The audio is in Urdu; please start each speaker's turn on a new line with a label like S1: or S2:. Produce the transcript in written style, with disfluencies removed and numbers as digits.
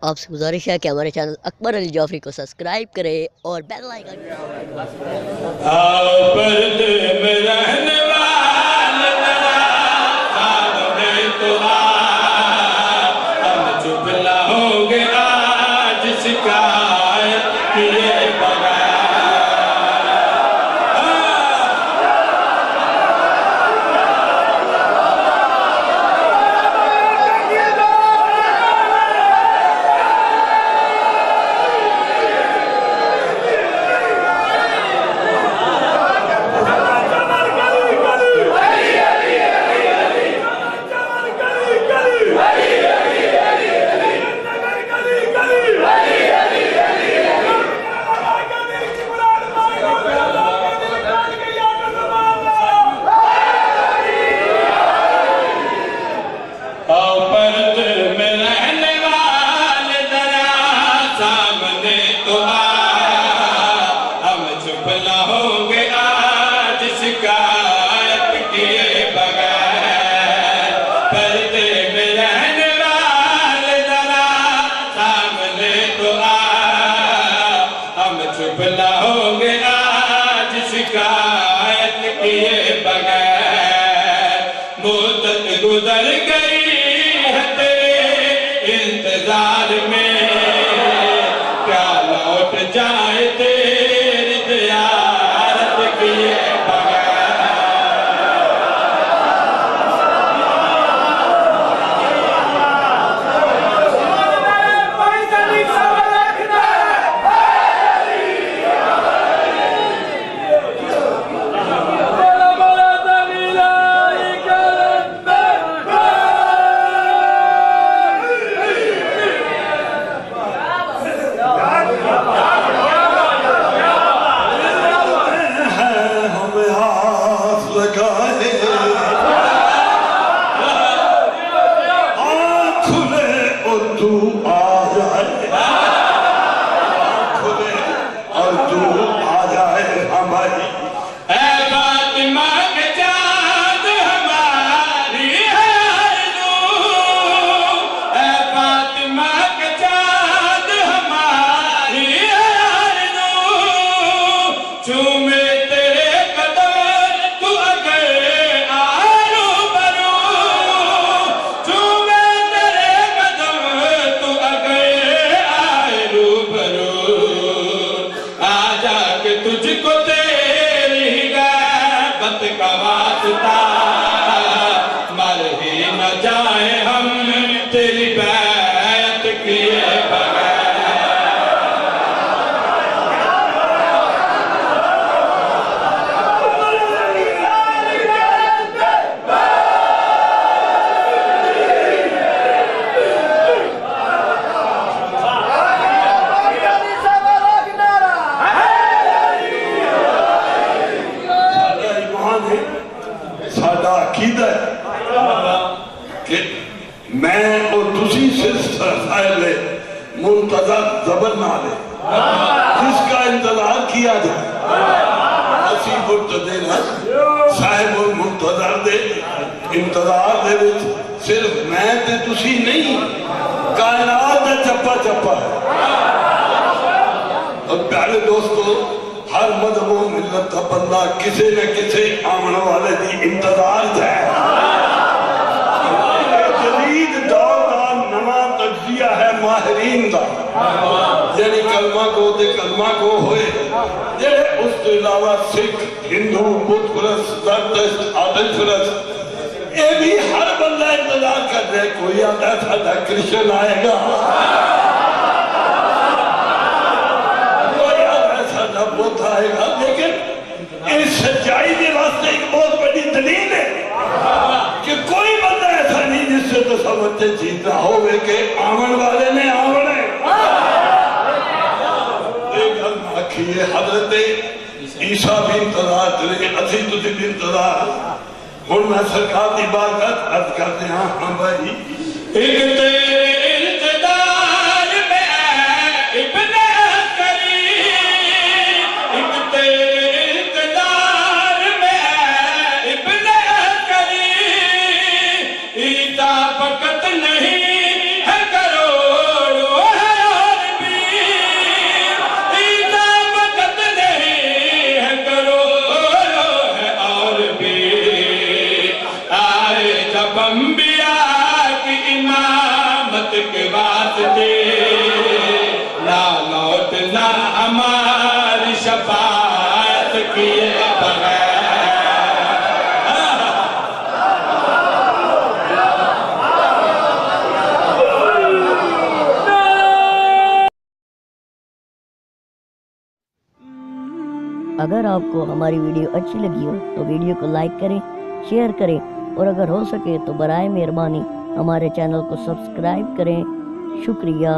S1: آپ سے گزارش ہے کہ ہمارے چینل اکبر علی جعفری کو سبسکرائب کرے اور بیل آئیکن
S2: گزر گئی ہے تیرے انتظار میں کیا لوٹ جائے تیری زیارت کیے منتظر زبر نہ لے جس کا انتظار کیا جائے اسی مرتدین صاحب المنتظر دے انتظار دے صرف میں تے تسی نہیں کائنات دے چپا چپا ہے اب پیارے دوستو ہر مذہب و ملت کا بندہ کسے نہ کسے آمن والے دی انتظار جائے جدید دور کا نما تجزیہ ہے ماہرین دا یعنی کلمہ کو دے کلمہ کو ہوئے جڑے اس کے علاوہ سکھ ہندو بدھ پرست زرتشت عادل پرست یہ بھی ہر بندہ انتظار کر رہے کوئی آتا ہے سادہ کرشن آئے گا کوئی آتا ہے سادہ بدھ آئے گا لیکن اس سچائی کے واسطے ایک بہت بڑی دلیل ہے کہ کوئی بندہ ایسا نہیں جس سے تو سمجھتے جیتا ہوئے کہ آمن والے نے آمن ہے ایک علم آکھیے حضرت عیسیٰ بھی انتظار کرے اسی تجھے بھی انتظار ہن میں سرکار دی بارگاہ عرض کرتے ہیں ہاں بھائی ایک تیرے انتظار میں ابن عسکری ایک تیرے انتظار میں ابن عسکری عیسیٰ فقط نہیں ہے کروڑوں کے واسطے نہ لوٹنا ہماری شفاعت کیے بغیر.
S1: اگر آپ کو ہماری ویڈیو اچھی لگی ہو تو ویڈیو کو لائک کریں، شیئر کریں، اور اگر ہو سکے تو برائے مہربانی ہمارے چینل کو سبسکرائب کریں. شکریہ.